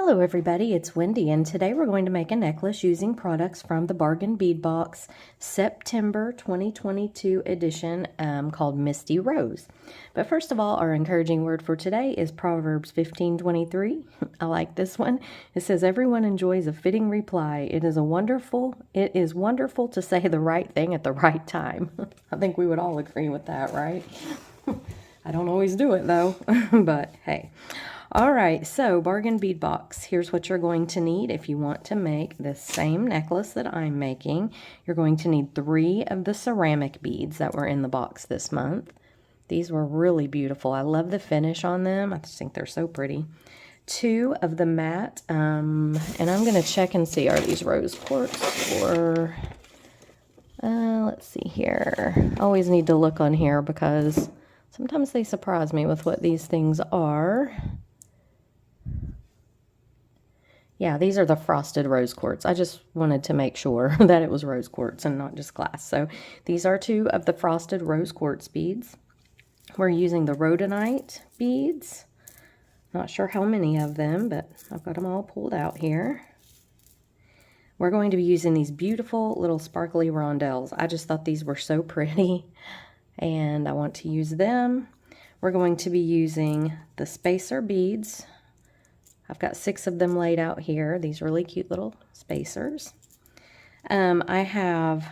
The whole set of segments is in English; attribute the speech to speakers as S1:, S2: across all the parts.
S1: Hello everybody, it's Wendy, and today we're going to make a necklace using products from the Bargain Bead Box September 2022 edition called Misty Rose. But first of all, our encouraging word for today is Proverbs 15:23. I like this one. It says, "Everyone enjoys a fitting reply. It is wonderful to say the right thing at the right time." I think we would all agree with that, right? I don't always do it though, but hey. All right, so Bargain Bead Box. Here's what you're going to need if you want to make this same necklace that I'm making. You're going to need 3 of the ceramic beads that were in the box this month. These were really beautiful. I love the finish on them. I just think they're so pretty. 2 of the matte, and I'm going to check and see, are these rose quartz or, let's see here. I always need to look on here because sometimes they surprise me with what these things are. Yeah, these are the frosted rose quartz. I just wanted to make sure that it was rose quartz and not just glass. So these are 2 of the frosted rose quartz beads. We're using the rhodonite beads. Not sure how many of them, but I've got them all pulled out here. We're going to be using these beautiful little sparkly rondelles. I just thought these were so pretty, and I want to use them. We're going to be using the spacer beads. I've got 6 of them laid out here, these really cute little spacers. I have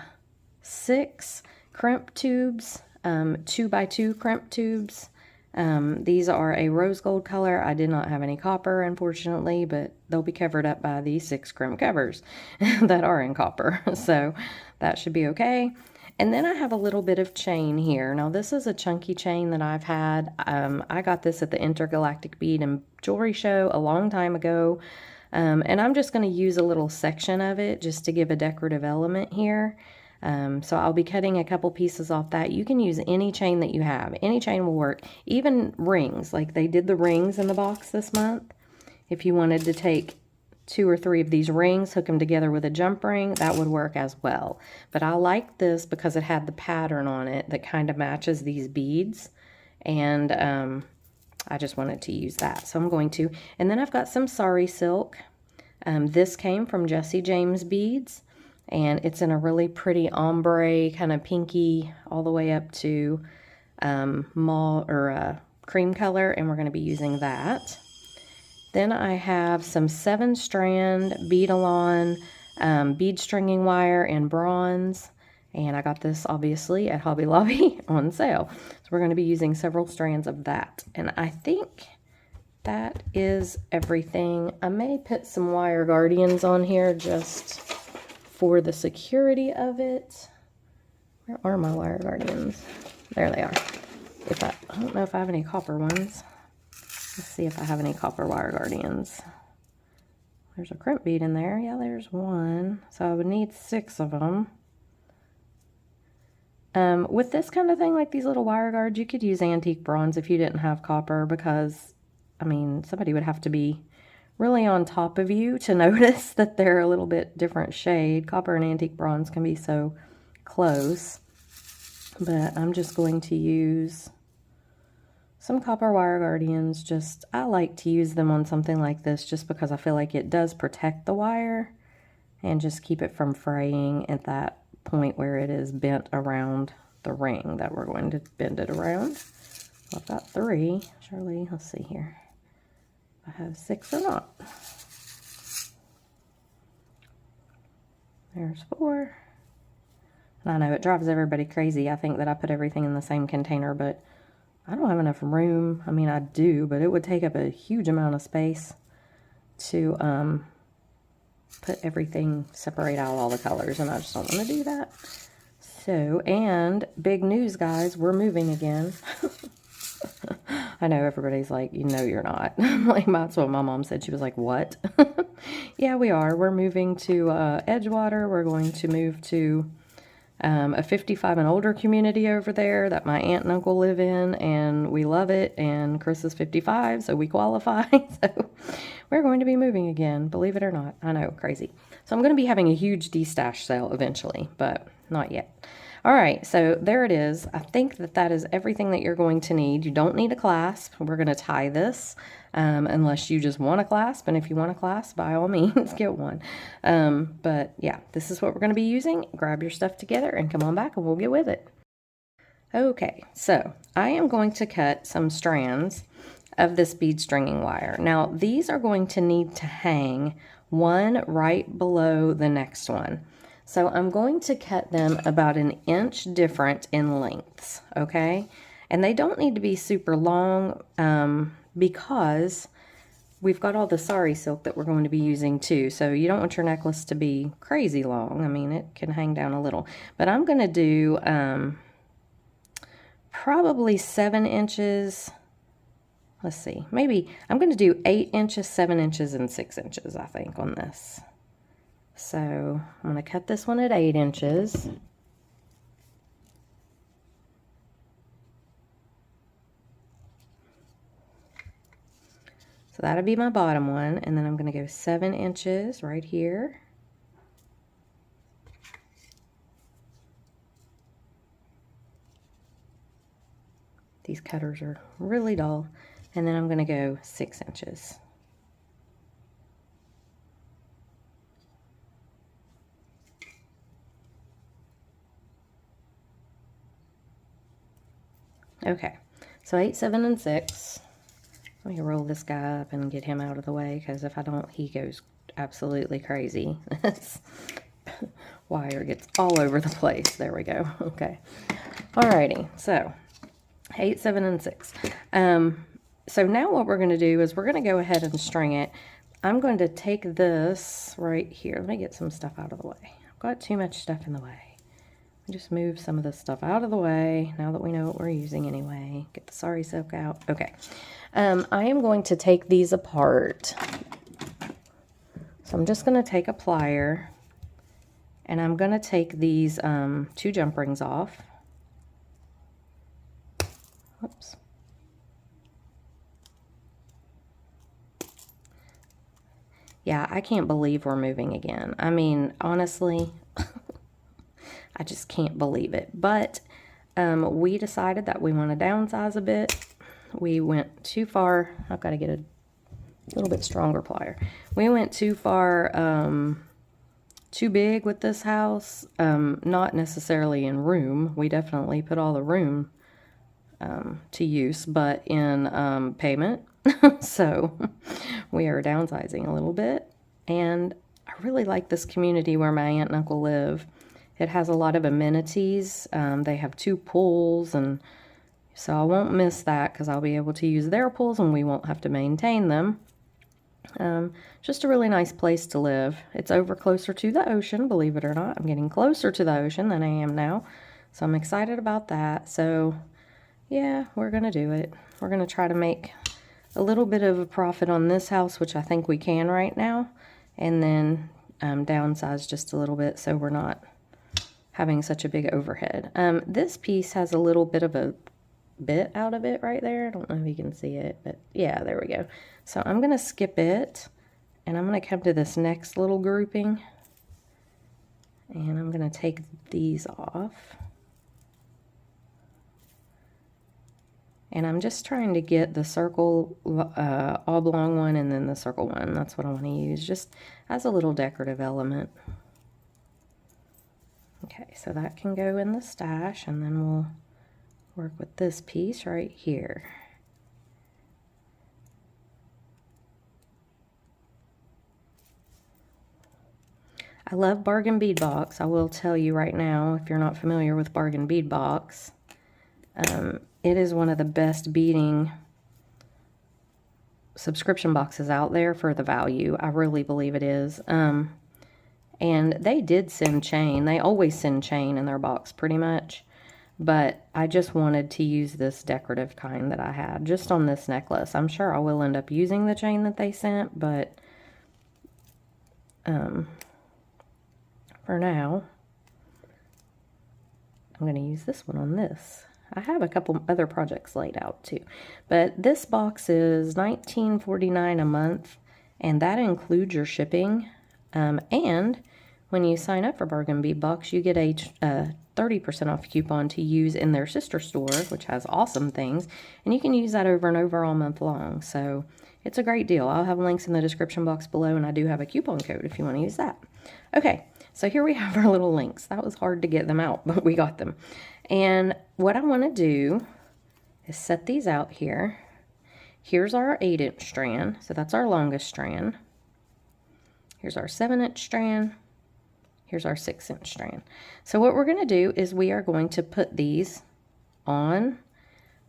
S1: 6 crimp tubes, 2x2 crimp tubes. These are a rose gold color. I did not have any copper, unfortunately, but they'll be covered up by these 6 crimp covers that are in copper, so that should be okay. And then I have a little bit of chain here. Now this is a chunky chain that I've had. I got this at the Intergalactic Bead and Jewelry Show a long time ago. And I'm just going to use a little section of it just to give a decorative element here. So I'll be cutting a couple pieces off that. You can use any chain that you have. Any chain will work. Even rings, like they did the rings in the box this month. If you wanted to take 2 or 3 of these rings, hook them together with a jump ring, that would work as well. But I like this because it had the pattern on it that kind of matches these beads, and I just wanted to use that, so I'm going to. And then I've got some Sari silk. This came from Jesse James Beads, and it's in a really pretty ombre, kind of pinky, all the way up to mauve or cream color, and we're going to be using that. Then I have some 7-strand bead-along bead stringing wire in bronze. And I got this, obviously, at Hobby Lobby on sale. So we're going to be using several strands of that. And I think that is everything. I may put some wire guardians on here just for the security of it. Where are my wire guardians? There they are. I don't know if I have any copper ones. Let's see if I have any copper wire guardians. There's a crimp bead in there. Yeah, there's 1. So I would need 6 of them. With this kind of thing, like these little wire guards, you could use antique bronze if you didn't have copper because, I mean, somebody would have to be really on top of you to notice that they're a little bit different shade. Copper and antique bronze can be so close. But I'm just going to use some copper wire guardians. I like to use them on something like this just because I feel like it does protect the wire and just keep it from fraying at that point where it is bent around the ring that we're going to bend it around. So I've got 3. Surely, let's see here if I have 6 or not. There's 4. And I know it drives everybody crazy. I think that I put everything in the same container, but I don't have enough room. I mean, I do, but it would take up a huge amount of space to put everything, separate out all the colors, and I just don't want to do that. So, and big news, guys, we're moving again. I know everybody's like, you know you're not. Like, that's what my mom said. She was like, what? Yeah, we are. We're moving to Edgewater. We're going to move to a 55 and older community over there that my aunt and uncle live in, and we love it, and Chris is 55, so we qualify. So we're going to be moving again, believe it or not. I know, crazy. So I'm going to be having a huge de-stash sale eventually, but not yet. All right, so there it is. I think that that is everything that you're going to need. You don't need a clasp. We're going to tie this unless you just want a clasp. And if you want a clasp, by all means, get one. But yeah, this is what we're going to be using. Grab your stuff together and come on back and we'll get with it. Okay, so I am going to cut some strands of this bead stringing wire. Now, these are going to need to hang one right below the next one. So I'm going to cut them about an inch different in lengths, okay? And they don't need to be super long because we've got all the sari silk that we're going to be using too. So you don't want your necklace to be crazy long. I mean, it can hang down a little. But I'm going to do probably 7 inches. Let's see, maybe I'm going to do 8 inches, 7 inches, and 6 inches, I think, on this. So I'm going to cut this one at 8 inches. So that'll be my bottom one, and then I'm going to go 7 inches right here. These cutters are really dull. And then I'm going to go 6 inches. Okay, so 8, 7, and 6. Let me roll this guy up and get him out of the way, because if I don't, he goes absolutely crazy. This wire gets all over the place. There we go. Okay. Alrighty, so 8, 7, and 6. So now what we're going to do is we're going to go ahead and string it. I'm going to take this right here. Let me get some stuff out of the way. I've got too much stuff in the way. Just move some of this stuff out of the way now that we know what we're using anyway. Get the sari silk out. Okay. I am going to take these apart. So I'm just going to take a plier and I'm going to take these 2 jump rings off. Whoops. Yeah, I can't believe we're moving again. I mean, honestly, I just can't believe it. But we decided that we want to downsize a bit. We went too far. I've got to get a little bit stronger plier. We went too far, too big with this house. Not necessarily in room. We definitely put all the room to use, but in payment. So we are downsizing a little bit, and I really like this community where my aunt and uncle live. It has a lot of amenities. They have 2 pools, and so I won't miss that because I'll be able to use their pools and we won't have to maintain them. Just a really nice place to live. It's over closer to the ocean, believe it or not. I'm getting closer to the ocean than I am now, so I'm excited about that. So yeah, we're gonna do it. We're gonna try to make a little bit of a profit on this house, which I think we can right now, and then downsize just a little bit so we're not having such a big overhead. This piece has a little bit of a bit out of it right there. I don't know if you can see it, but yeah, there we go. So I'm going to skip it, and I'm going to come to this next little grouping, and I'm going to take these off. And I'm just trying to get the circle oblong one and then the circle one. That's what I want to use, just as a little decorative element. Okay, so that can go in the stash, and then we'll work with this piece right here. I love Bargain Bead Box. I will tell you right now, if you're not familiar with Bargain Bead Box, it is one of the best beading subscription boxes out there for the value. I really believe it is. And they did send chain. They always send chain in their box pretty much. But I just wanted to use this decorative kind that I had just on this necklace. I'm sure I will end up using the chain that they sent, but for now, I'm going to use this one on this. I have a couple other projects laid out too. But this box is $19.49 a month, and that includes your shipping. And when you sign up for Bargain Bead Box, you get a 30% off coupon to use in their sister store, which has awesome things, and you can use that over and over all month long. So it's a great deal. I'll have links in the description box below, and I do have a coupon code if you want to use that. Okay, so here we have our little links. That was hard to get them out, but we got them. And what I want to do is set these out here. Here's our 8-inch strand, so that's our longest strand. Here's our 7-inch strand. Here's our 6-inch strand. So what we're going to do is we are going to put these on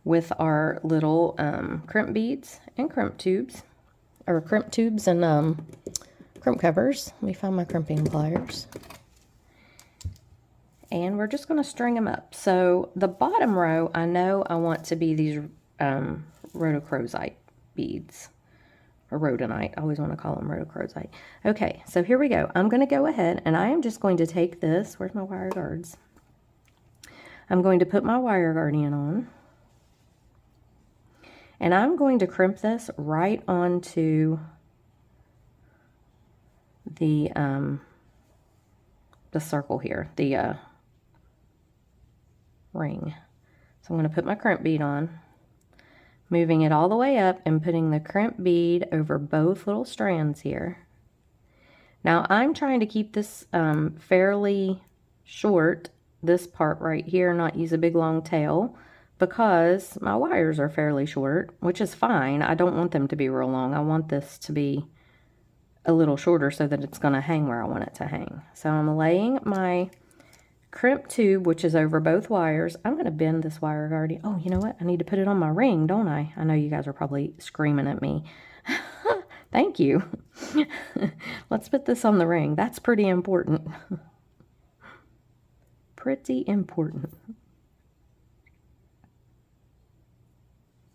S1: with our little crimp beads and crimp tubes, or crimp tubes and crimp covers. Let me find my crimping pliers. And we're just going to string them up. So the bottom row, I know I want to be these rhodochrosite beads. Or rhodonite. I always want to call them rhodochrosite. Okay, so here we go. I'm going to go ahead and I am just going to take this. Where's my wire guards? I'm going to put my wire guardian on. And I'm going to crimp this right onto the circle here, the ring. So I'm going to put my crimp bead on, moving it all the way up and putting the crimp bead over both little strands here. Now I'm trying to keep this fairly short, this part right here, not use a big long tail, because my wires are fairly short, which is fine. I don't want them to be real long. I want this to be a little shorter so that it's going to hang where I want it to hang. So I'm laying my crimp tube, which is over both wires. I'm going to bend this wire guardian. Oh, you know what? I need to put it on my ring, don't I? I know you guys are probably screaming at me. Thank you. Let's put this on the ring. That's pretty important. Pretty important.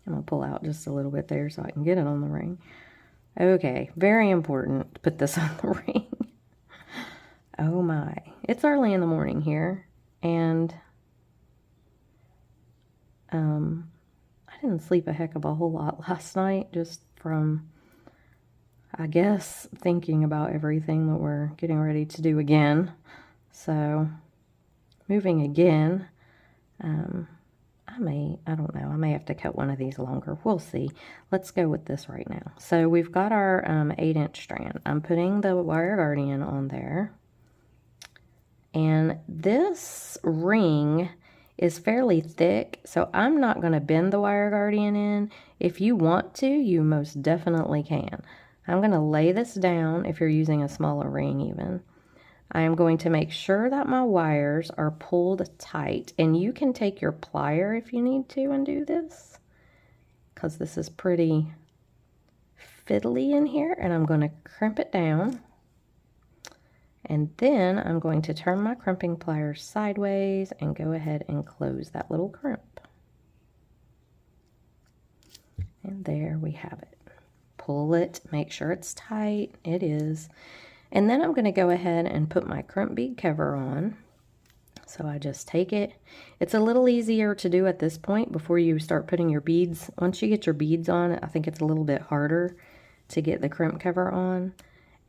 S1: I'm going to pull out just a little bit there so I can get it on the ring. Okay, very important to put this on the ring. Oh my. It's early in the morning here, and I didn't sleep a heck of a whole lot last night, just from, I guess, thinking about everything that we're getting ready to do again. So, moving again, I don't know, I may have to cut one of these longer. We'll see. Let's go with this right now. So, we've got our 8-inch strand. I'm putting the wire guardian on there. And this ring is fairly thick, so I'm not going to bend the wire guardian in. If you want to, you most definitely can. I'm going to lay this down if you're using a smaller ring even. I am going to make sure that my wires are pulled tight, and you can take your plier if you need to and do this, because this is pretty fiddly in here, and I'm going to crimp it down. And then I'm going to turn my crimping pliers sideways and go ahead and close that little crimp. And there we have it. Pull it, make sure it's tight. It is. And then I'm going to go ahead and put my crimp bead cover on. So I just take it. It's a little easier to do at this point before you start putting your beads. Once you get your beads on, I think it's a little bit harder to get the crimp cover on.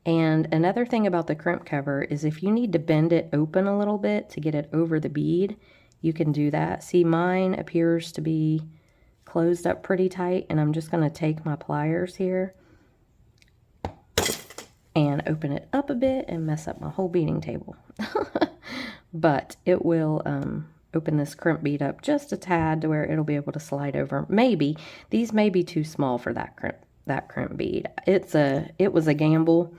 S1: And another thing about the crimp cover is if you need to bend it open a little bit to get it over the bead, you can do that. See, mine appears to be closed up pretty tight, and I'm just going to take my pliers here and open it up a bit and mess up my whole beading table. But it will open this crimp bead up just a tad to where it'll be able to slide over. Maybe. These may be too small for that crimp bead. It was a gamble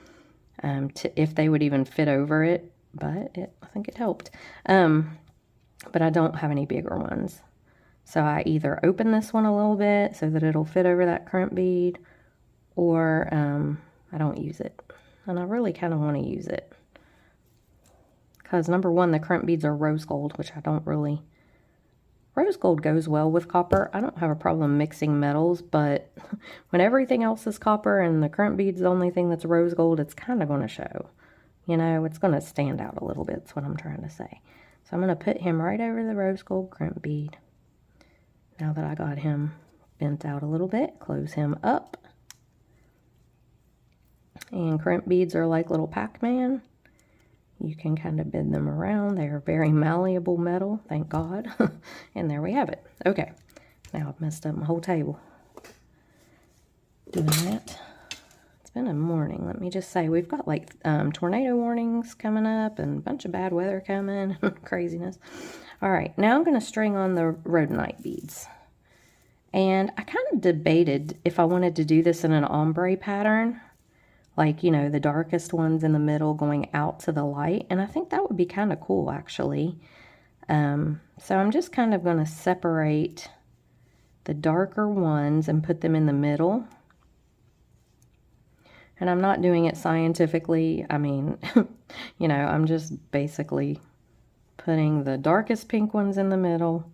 S1: if they would even fit over it, but I think it helped. But I don't have any bigger ones. So I either open this one a little bit so that it'll fit over that crimp bead, or I don't use it. And I really kind of want to use it. Because number one, the crimp beads are rose gold, which I don't really... Rose gold goes well with copper. I don't have a problem mixing metals, but when everything else is copper and the crimp bead's the only thing that's rose gold, it's kind of going to show. You know, it's going to stand out a little bit, that's what I'm trying to say. So I'm going to put him right over the rose gold crimp bead. Now that I got him bent out a little bit, close him up. And crimp beads are like little Pac-Man. you can kind of bend them around. They are very malleable metal, thank God. And there we have it. Okay, now I've messed up my whole table doing that. It's been a morning. Let me just say, we've got like tornado warnings coming up and a bunch of bad weather coming. Craziness. All right, now I'm going to string on the rhodonite beads. And I kind of debated if I wanted to do this in an ombre pattern, like, you know, the darkest ones in the middle going out to the light. And I think that would be kind of cool, actually. So I'm just kind of going to separate the darker ones and put them in the middle. And I'm not doing it scientifically. I mean, you know, I'm just basically putting the darkest pink ones in the middle,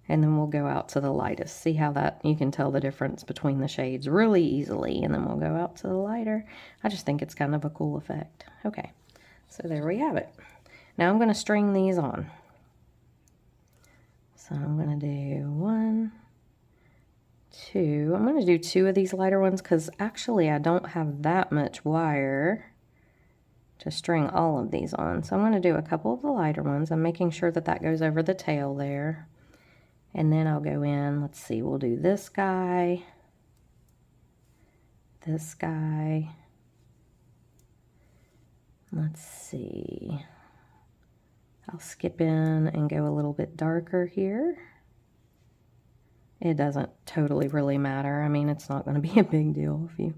S1: and then we'll go out to the lightest. See how that, you can tell the difference between the shades really easily, and then we'll go out to the lighter. I just think it's kind of a cool effect. Okay, so there we have it. Now I'm going to string these on. So I'm going to do 1, 2. I'm going to do 2 of these lighter ones because actually I don't have that much wire to string all of these on. So I'm going to do a couple of the lighter ones. I'm making sure that that goes over the tail there. And then I'll go in, let's see, we'll do this guy, let's see, I'll skip in and go a little bit darker here. It doesn't totally really matter. I mean, it's not going to be a big deal if you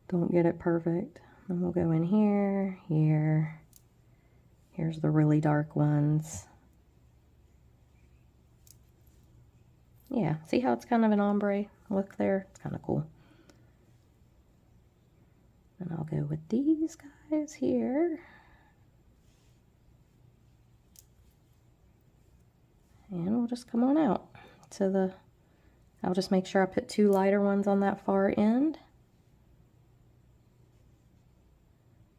S1: don't get it perfect. Then we'll go in here, here, here's the really dark ones. Yeah, see how it's kind of an ombre look there? It's kind of cool. And I'll go with these guys here. And we'll just come on out to the, I'll just make sure I put 2 lighter ones on that far end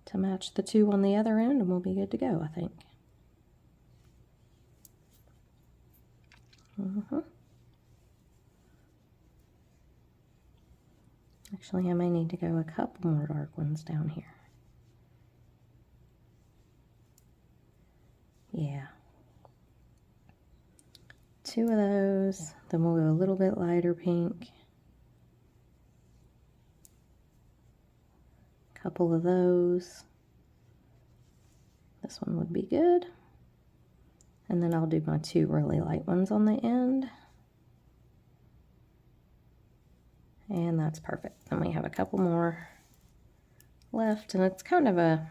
S1: to match the 2 on the other end, and we'll be good to go, I think. Actually, I may need to go a couple more dark ones down here. Yeah. 2 of those, then we'll go a little bit lighter pink. Couple of those. This one would be good. And then I'll do my 2 really light ones on the end. And that's perfect. Then we have a couple more left, and it's kind of a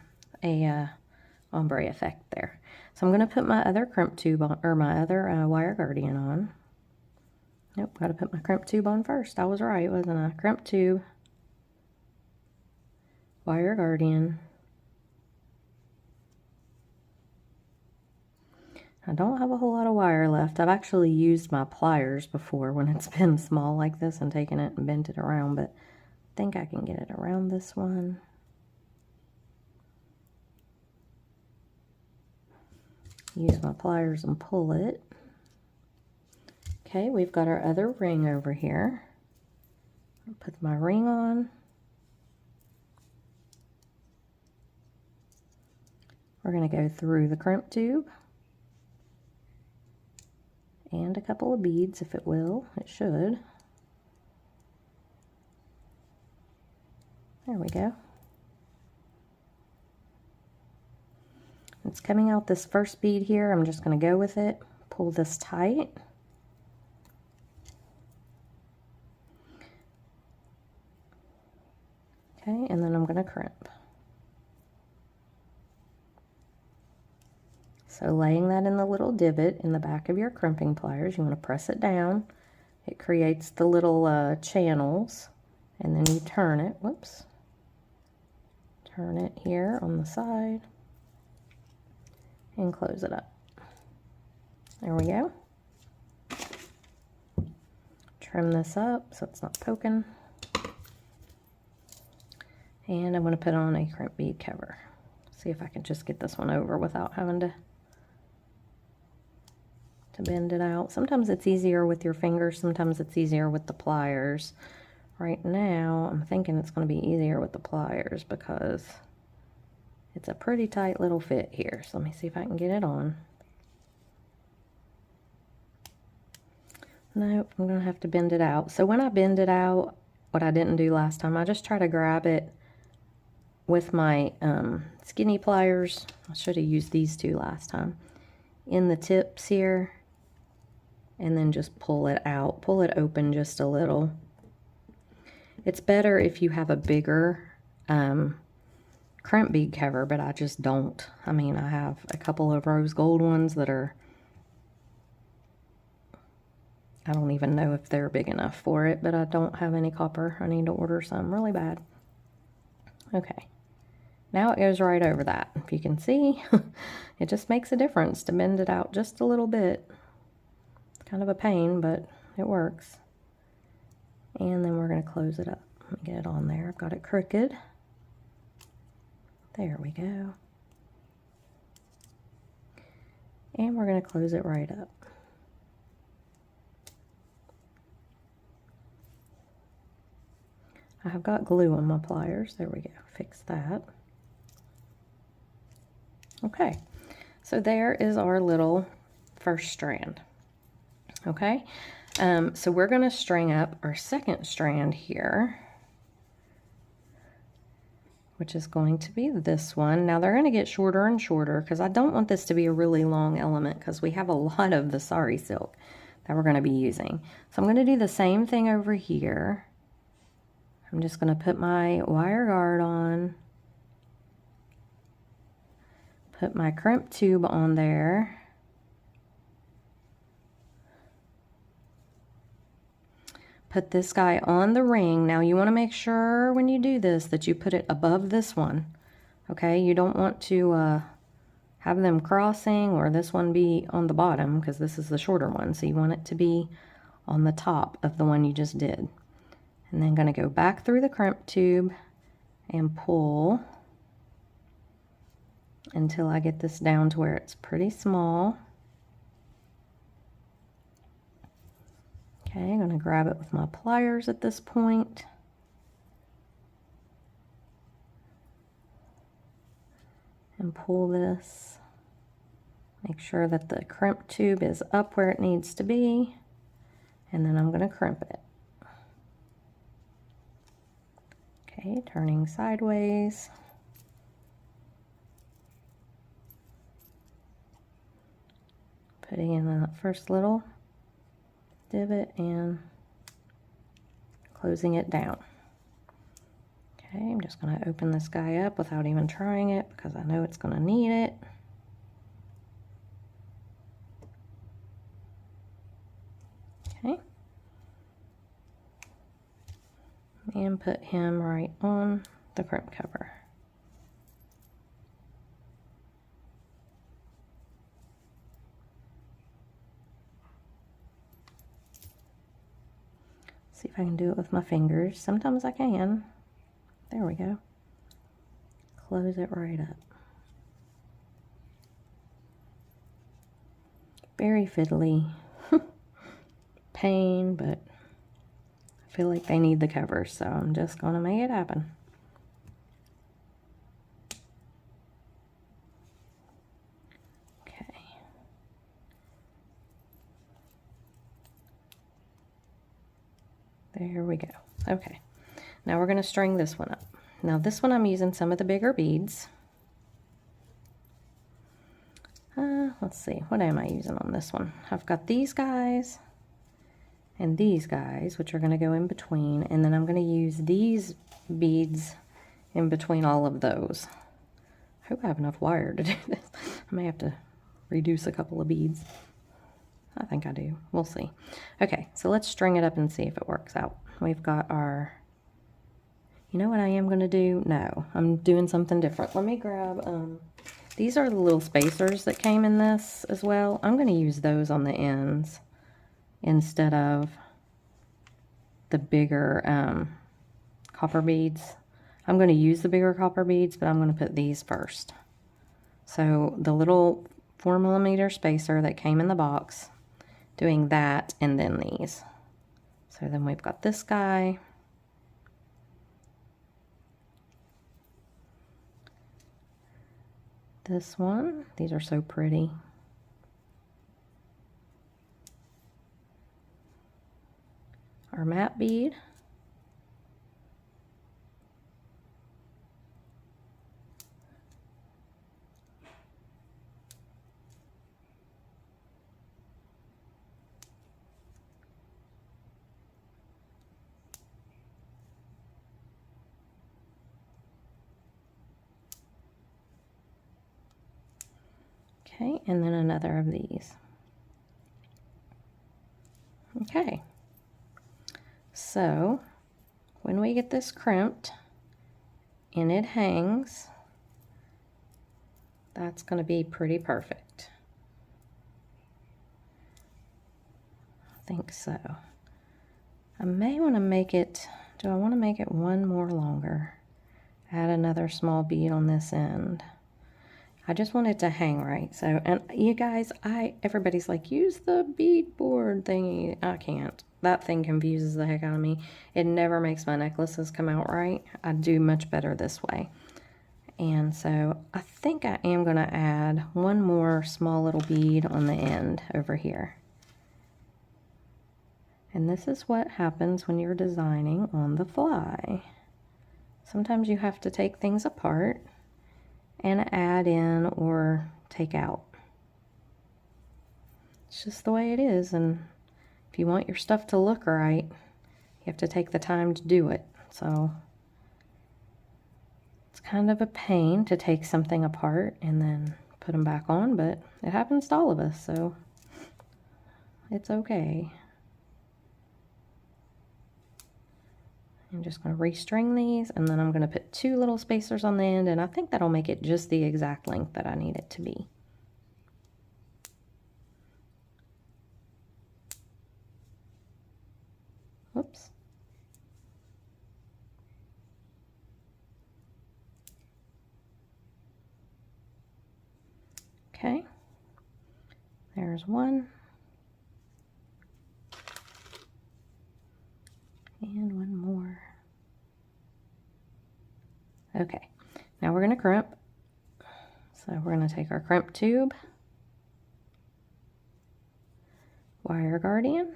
S1: ombre effect there. So I'm going to put my other crimp tube on, or my other wire guardian on. Nope, got to put my crimp tube on first. I was right, wasn't I? Crimp tube, wire guardian. I don't have a whole lot of wire left. I've actually used my pliers before when it's been small like this and taken it and bent it around, but I think I can get it around this one. Use my pliers and pull it. Okay, we've got our other ring over here. I'll put my ring on. We're going to go through the crimp tube. And a couple of beads, if it will. It should. There we go. It's coming out this first bead here. I'm just going to go with it. Pull this tight. Okay, and then I'm going to crimp. So laying that in the little divot in the back of your crimping pliers, you want to press it down. It creates the little channels, and then you turn it, whoops, turn it here on the side, and close it up. There we go. Trim this up so it's not poking. And I'm going to put on a crimp bead cover. See if I can just get this one over without having to bend it out. Sometimes it's easier with your fingers, sometimes it's easier with the pliers. Right now, I'm thinking it's going to be easier with the pliers because It's a pretty tight little fit here. So let me see if I can get it on. Nope, I'm going to have to bend it out. So when I bend it out, what I didn't do last time, I just try to grab it with my skinny pliers. I should have used these two last time. In the tips here, and then just pull it out. Pull it open just a little. It's better if you have a bigger crimp bead cover, but I just don't. I mean, I have a couple of rose gold ones that are, I don't even know if they're big enough for it, but I don't have any copper. I need to order some really bad. Okay, now it goes right over that. If you can see, it just makes a difference to bend it out just a little bit. It's kind of a pain, but it works. And then we're going to close it up. Let me get it on there. I've got it crooked. There we go. And we're going to close it right up. I have got glue on my pliers. There we go. Fix that. Okay. So there is our little first strand. Okay. So we're going to string up our second strand here, which is going to be this one. Now they're going to get shorter and shorter because I don't want this to be a really long element because we have a lot of the Sari silk that we're going to be using. So I'm going to do the same thing over here. I'm just going to put my wire guard on, put my crimp tube on there, put this guy on the ring. Now you want to make sure when you do this that you put it above this one. Okay, you don't want to have them crossing or this one be on the bottom because this is the shorter one. So you want it to be on the top of the one you just did. And then going to go back through the crimp tube and pull until I get this down to where it's pretty small. Okay, I'm going to grab it with my pliers at this point. And pull this. Make sure that the crimp tube is up where it needs to be. And then I'm going to crimp it. Okay, turning sideways. Putting in that first little divot and closing it down. Okay, I'm just going to open this guy up without even trying it because I know it's going to need it. Okay. And put him right on the crimp cover. See if I can do it with my fingers. Sometimes I can. There we go. Close it right up. Very fiddly. Pain, but I feel like they need the cover, so I'm just going to make it happen. Okay. There we go. Okay. Now we're going to string this one up. Now this one I'm using some of the bigger beads. Let's see, what am I using on this one? I've got these guys and these guys, which are going to go in between, and then I'm going to use these beads in between all of those. I hope I have enough wire to do this. I may have to reduce a couple of beads. I think I do. We'll see. Okay, so let's string it up and see if it works out. We've got our... You know what I am going to do? No, I'm doing something different. Let me grab... These are the little spacers that came in this as well. I'm going to use those on the ends instead of the bigger copper beads. I'm going to use the bigger copper beads, but I'm going to put these first. So the little 4mm spacer that came in the box, doing that, and then these. So then we've got this guy. This one, these are so pretty. Our matte bead. Okay, and then another of these. Okay, so when we get this crimped and it hangs, that's going to be pretty perfect. I think so. I may want to make it, do I want to make it one more longer? Add another small bead on this end. I just want it to hang right. So, and you guys, everybody's like, use the bead board thingy. I can't. That thing confuses the heck out of me. It never makes my necklaces come out right. I do much better this way. And so I think I am going to add one more small little bead on the end over here. And this is what happens when you're designing on the fly. Sometimes you have to take things apart and add in or take out. It's just the way it is, and if you want your stuff to look right, you have to take the time to do it. So it's kind of a pain to take something apart and then put them back on, but it happens to all of us, so it's okay. I'm just going to restring these, and then I'm going to put 2 little spacers on the end, and I think that'll make it just the exact length that I need it to be. Whoops. Okay. There's one. And one more. Okay, now we're going to crimp. So we're going to take our crimp tube, wire guardian,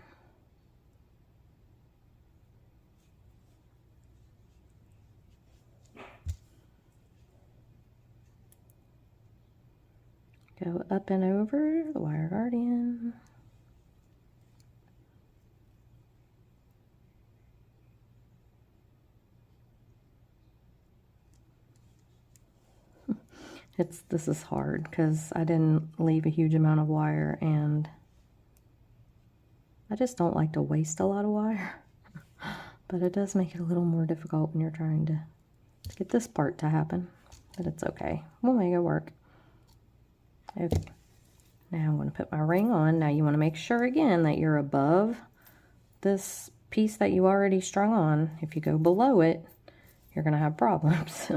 S1: go up and over the wire guardian, this is hard because I didn't leave a huge amount of wire, and I just don't like to waste a lot of wire. But it does make it a little more difficult when you're trying to get this part to happen. But it's okay. We'll make it work. Okay. Now I'm going to put my ring on. Now you want to make sure again that you're above this piece that you already strung on. If you go below it, you're going to have problems.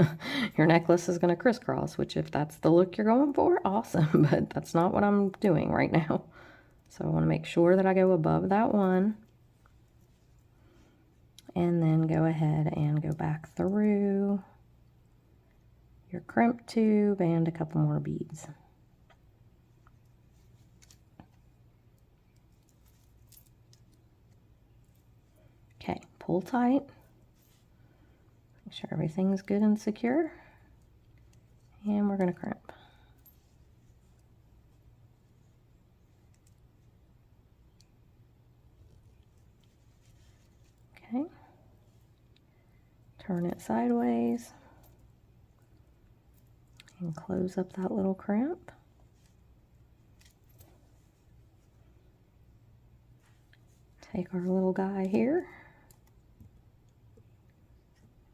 S1: Your necklace is going to crisscross, which if that's the look you're going for, awesome. But that's not what I'm doing right now. So I want to make sure that I go above that one. And then go ahead and go back through your crimp tube and a couple more beads. Okay, pull tight. Make sure everything's good and secure. And we're going to crimp. Okay. Turn it sideways. And close up that little crimp. Take our little guy here.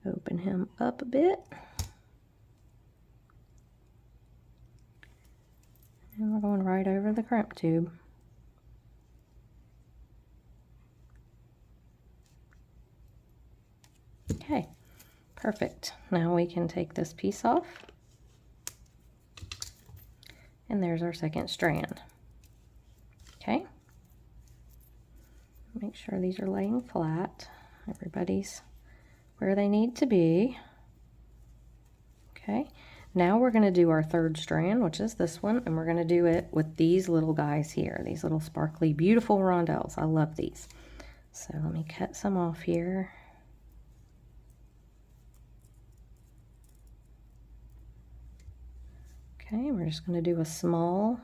S1: Open him up a bit. And we're going right over the crimp tube. Okay, perfect. Now we can take this piece off. And there's our second strand. Okay. Make sure these are laying flat. Everybody's where they need to be. Okay, Now we're going to do our third strand, which is this one, and we're going to do it with these little guys here, these little sparkly, beautiful rondelles. I love these. So let me cut some off here. Okay, we're just going to do a small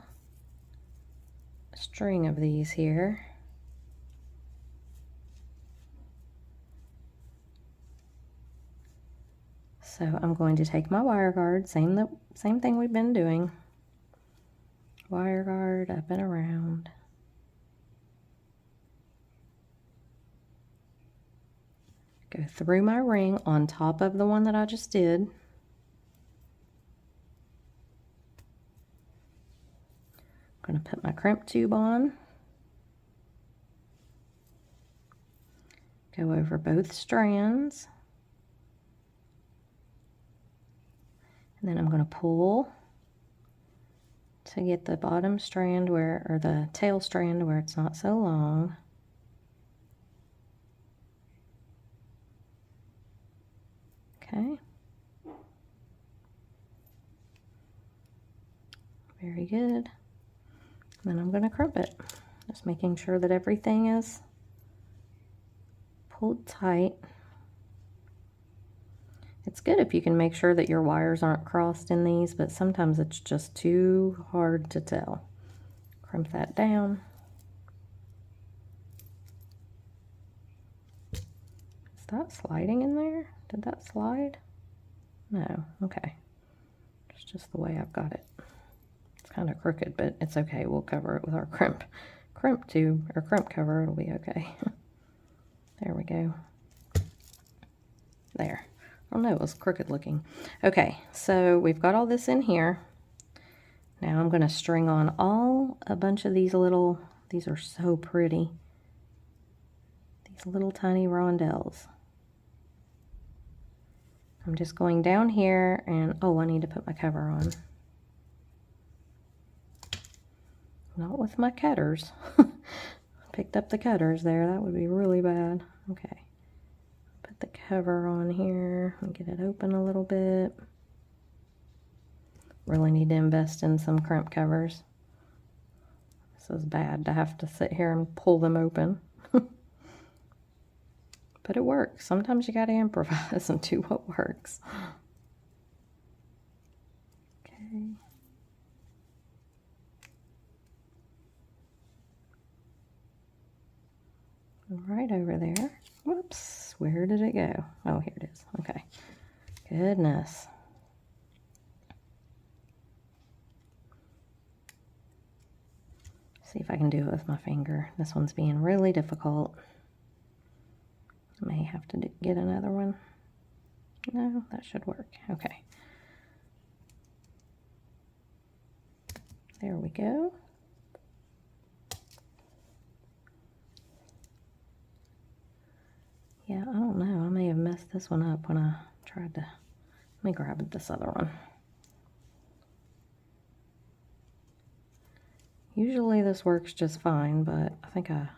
S1: string of these here. So I'm going to take my wire guard, same thing we've been doing. Wire guard up and around. Go through my ring on top of the one that I just did. I'm going to put my crimp tube on. Go over both strands. And then I'm going to pull to get the bottom strand where, or the tail strand where it's not so long. Okay. Very good. Then I'm going to crimp it. Just making sure that everything is pulled tight. It's good if you can make sure that your wires aren't crossed in these, but sometimes it's just too hard to tell. Crimp that down. Is that sliding in there? Did that slide? No, okay. It's just the way I've got it. It's kind of crooked, but it's okay. We'll cover it with our crimp tube, or crimp cover. It'll be okay. There we go. There. Oh no, it was crooked looking. Okay, so we've got all this in here. Now I'm going to string on a bunch of these little, these are so pretty. These little tiny rondelles. I'm just going down here and, oh, I need to put my cover on. Not with my cutters. Picked up the cutters there, that would be really bad. Okay. Put the cover on here and get it open a little bit. Really need to invest in some crimp covers. This is bad to have to sit here and pull them open. But it works. Sometimes you gotta improvise and do what works. Okay. Right over there. Whoops, where did it go? Oh, here it is. Okay. Goodness. See if I can do it with my finger. This one's being really difficult. I may have to get another one. No, that should work. Okay. There we go. Yeah, I don't know. I may have messed this one up when I tried to... Let me grab this other one. Usually this works just fine, but I think I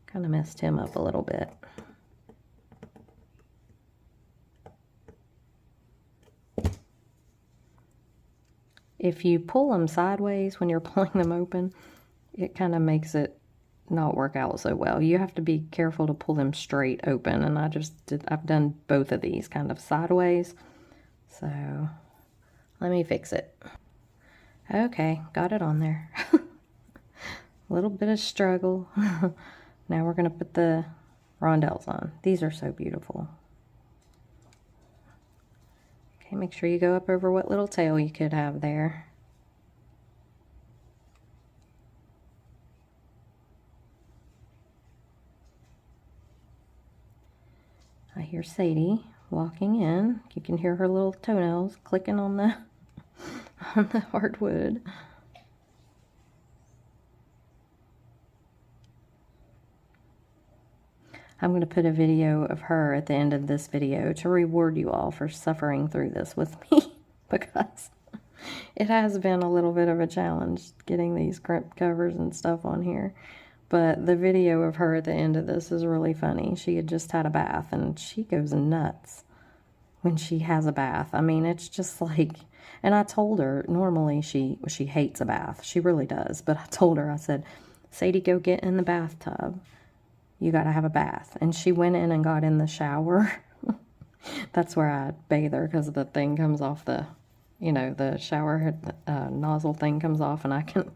S1: kind of messed him up a little bit. If you pull them sideways when you're pulling them open, it kind of makes it not work out so well. You have to be careful to pull them straight open, and I've done both of these kind of sideways. So let me fix it. Okay, got it on there. A little bit of struggle. Now we're going to put the rondelles on. These are so beautiful. Okay, make sure you go up over what little tail you could have there. I hear Sadie walking in. You can hear her little toenails clicking on the on the hardwood. I'm going to put a video of her at the end of this video to reward you all for suffering through this with me, because it has been a little bit of a challenge getting these crimp covers and stuff on here. But the video of her at the end of this is really funny. She had just had a bath and she goes nuts when she has a bath. I mean, it's just like, and I told her, normally she hates a bath. She really does. But I told her, I said, Sadie, go get in the bathtub. You got to have a bath. And she went in and got in the shower. That's where I bathe her because the thing comes off the, you know, the shower nozzle thing comes off and I can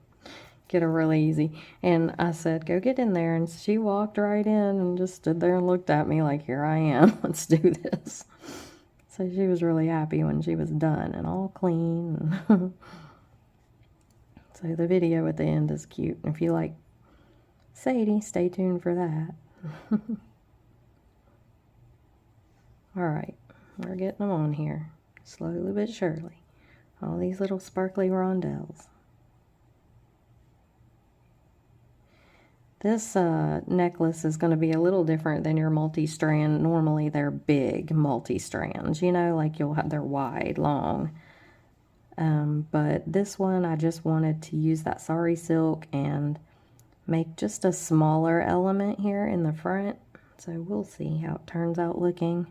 S1: get her really easy. And I said, go get in there. And she walked right in and just stood there and looked at me like, here I am. Let's do this. So she was really happy when she was done and all clean. So the video at the end is cute. If you like Sadie, stay tuned for that. All right, we're getting them on here, slowly but surely. All these little sparkly rondelles. This necklace is going to be a little different than your multi-strand. Normally they're big multi-strands, you know, like they're wide, long. But this one, I just wanted to use that Sari silk and make just a smaller element here in the front. So we'll see how it turns out looking.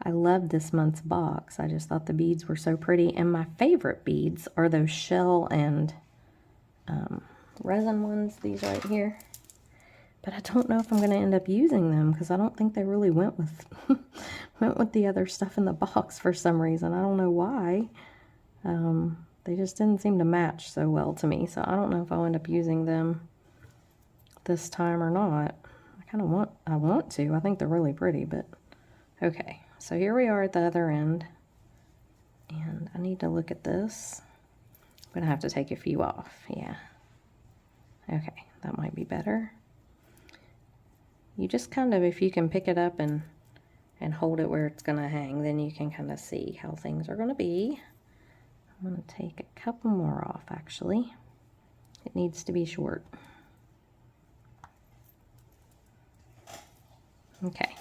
S1: I love this month's box. I just thought the beads were so pretty. And my favorite beads are those shell and resin ones, these right here. But I don't know if I'm going to end up using them because I don't think they really went with went with the other stuff in the box for some reason. I don't know why. They just didn't seem to match so well to me. So I don't know if I'll end up using them this time or not. I want to. I think they're really pretty, but okay. So here we are at the other end. And I need to look at this. I'm going to have to take a few off. Yeah. Okay, that might be better. You just kind of, if you can pick it up and hold it where it's going to hang, then you can kind of see how things are going to be. I'm going to take a couple more off, actually. It needs to be short. Okay.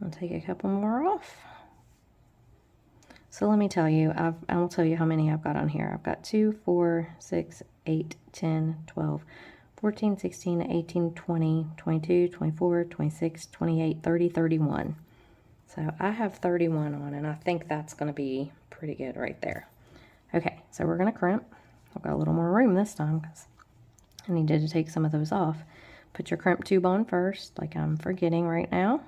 S1: I'll take a couple more off. So let me tell you, I'll tell you how many I've got on here. I've got 2, 4, 6, 8, 10, 12, 14, 16, 18, 20, 22, 24, 26, 28, 30, 31. So I have 31 on, and I think that's going to be pretty good right there. Okay, so we're going to crimp. I've got a little more room this time because I needed to take some of those off. Put your crimp tube on first, like I'm forgetting right now.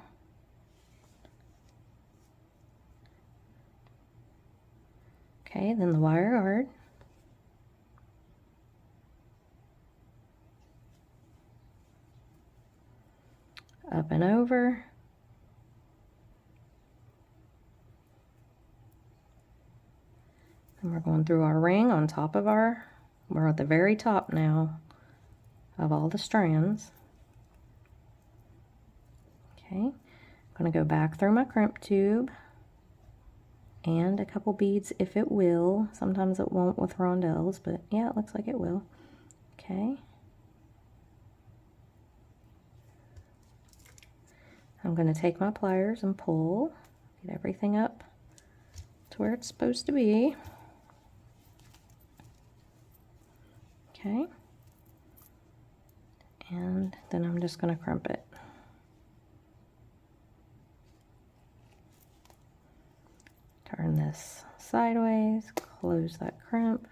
S1: Okay, then the wire guard. Up and over. And we're going through our ring on top of we're at the very top now of all the strands. Okay, I'm going to go back through my crimp tube and a couple beads if it will. Sometimes it won't with rondelles, but yeah, it looks like it will. Okay. I'm going to take my pliers and pull, get everything up to where it's supposed to be. Okay. And then I'm just going to crimp it. Turn this sideways, close that crimp.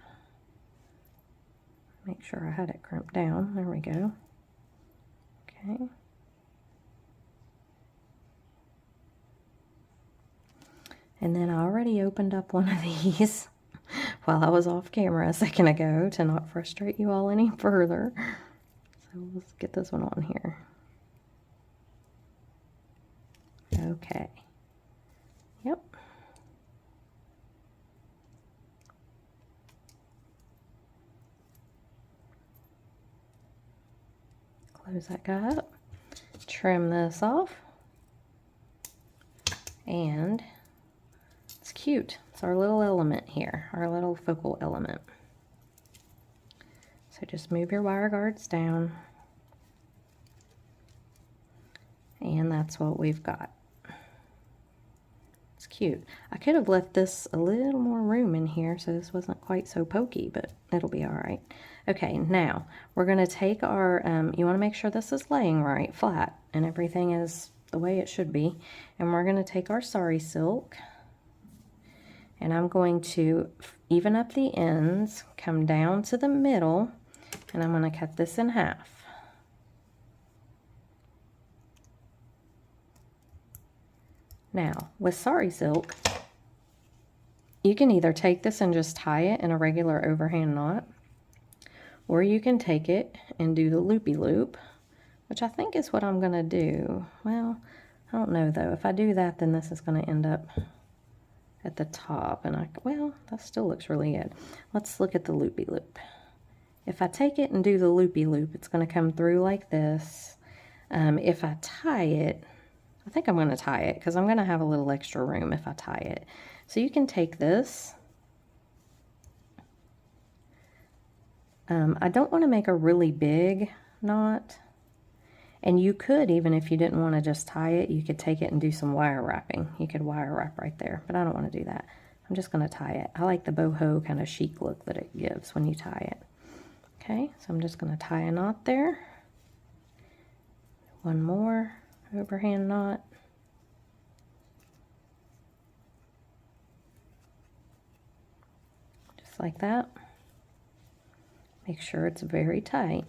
S1: Make sure I had it crimped down. There we go. Okay. And then I already opened up one of these while I was off camera a second ago to not frustrate you all any further. So let's get this one on here. Okay. Yep. Close that guy up. Trim this off. And it's cute. It's our little element here, our little focal element. So just move your wire guards down. And that's what we've got. It's cute. I could have left this a little more room in here so this wasn't quite so pokey, but it'll be all right. Okay, now we're going to take our, you want to make sure this is laying right, flat, and everything is the way it should be. And we're going to take our Sari silk, and I'm going to even up the ends, come down to the middle, and I'm going to cut this in half. Now, with Sari silk, you can either take this and just tie it in a regular overhand knot, or you can take it and do the loopy loop, which I think is what I'm going to do. Well, I don't know though. If I do that, then this is going to end up at the top, and well, that still looks really good. Let's look at the loopy loop. If I take it and do the loopy loop, it's going to come through like this. If I tie it, I think I'm going to tie it because I'm going to have a little extra room if I tie it. So you can take this. I don't want to make a really big knot. And you could, even if you didn't want to just tie it, you could take it and do some wire wrapping. You could wire wrap right there, but I don't want to do that. I'm just going to tie it. I like the boho kind of chic look that it gives when you tie it. Okay, so I'm just going to tie a knot there. One more overhand knot. Just like that. Make sure it's very tight.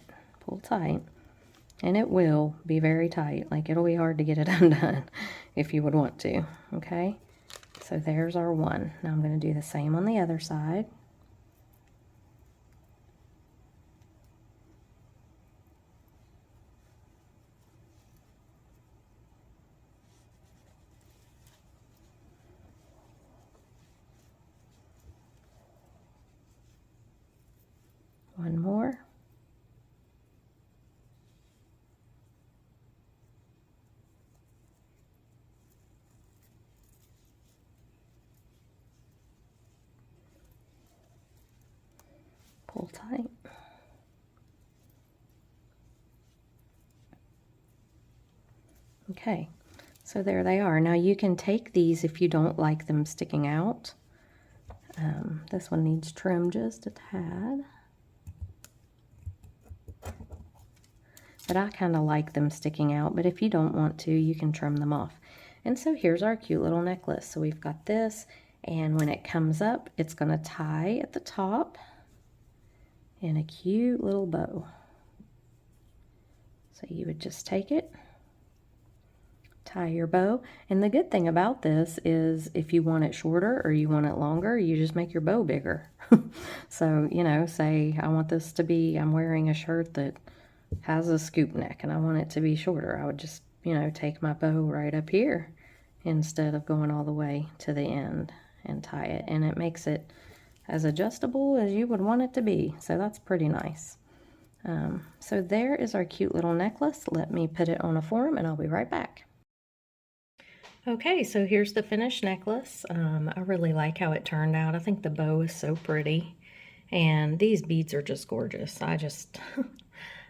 S1: Pull tight. And it will be very tight. Like, it'll be hard to get it undone if you would want to. Okay? So there's our one. Now I'm going to do the same on the other side. One more. Pull tight. Okay, so there they are. Now you can take these if you don't like them sticking out. This one needs trim just a tad. But I kind of like them sticking out, but if you don't want to, you can trim them off. And so here's our cute little necklace. So we've got this, and when it comes up, it's going to tie at the top in a cute little bow. So you would just take it, tie your bow, and the good thing about this is if you want it shorter or you want it longer, you just make your bow bigger. So, you know, say I want this to be, I'm wearing a shirt that has a scoop neck and I want it to be shorter. I would just, you know, take my bow right up here instead of going all the way to the end and tie it, and it makes it as adjustable as you would want it to be. So that's pretty nice. So there is our cute little necklace. Let me put it on a form and I'll be right back. Okay, so here's the finished necklace. I really like how it turned out. I think the bow is so pretty, and these beads are just gorgeous.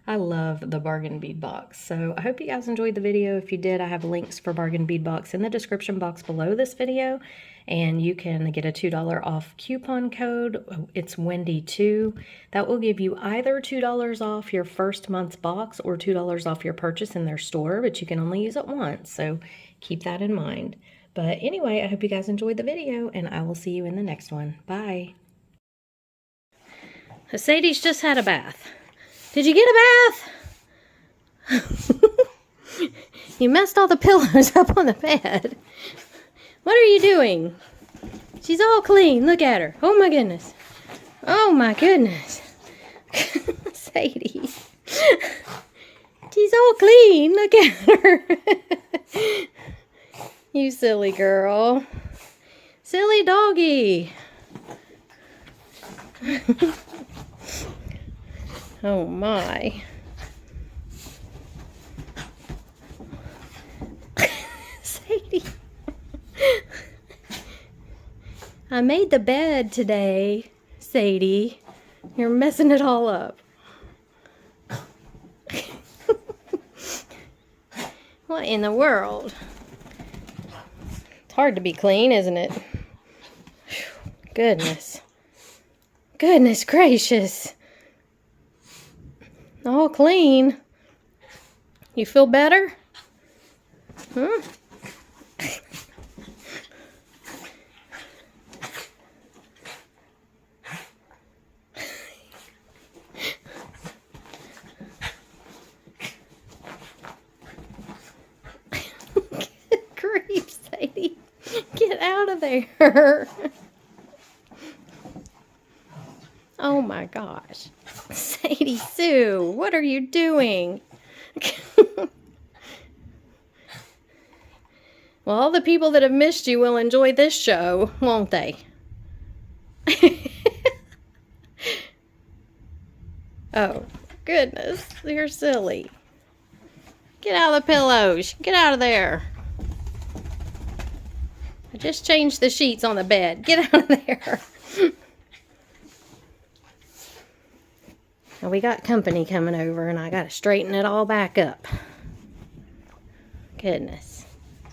S1: I love the bargain bead box. So I hope you guys enjoyed the video. If you did, I have links for bargain bead box in the description box below this video, and you can get a $2 off coupon code. It's Wendy2. That will give you either $2 off your first month's box or $2 off your purchase in their store, but you can only use it once, so keep that in mind. But anyway, I hope you guys enjoyed the video, and I will see you in the next one. Bye. Sadie's just had a bath. Did you get a bath? You messed all the pillows up on the bed. What are you doing? She's all clean. Look at her. Oh my goodness. Oh my goodness. Sadie. She's all clean. Look at her. You silly girl. Silly doggy. Oh my. Sadie. I made the bed today, Sadie. You're messing it all up. What in the world? hard to be clean, isn't it? Goodness. Goodness gracious. All clean. You feel better? Huh? Good grief, Sadie. Get out of there. Oh my gosh. Sadie Sue, what are you doing? Well, all the people that have missed you will enjoy this show, won't they? Oh, goodness. You're silly. Get out of the pillows. Get out of there. I just changed the sheets on the bed. Get out of there. Now we got company coming over and I got to straighten it all back up. Goodness.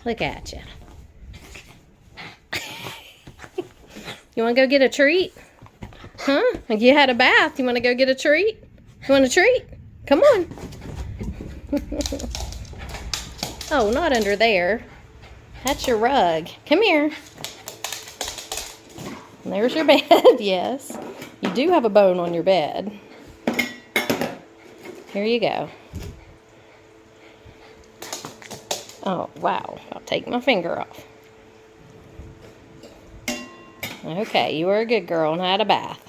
S1: Look at you. You want to go get a treat? Huh? You had a bath. You want to go get a treat? You want a treat? Come on. Oh, not under there. That's your rug. Come here. And there's your bed. Yes. You do have a bone on your bed. Here you go. Oh, wow. I'll take my finger off. Okay, you were a good girl and had a bath.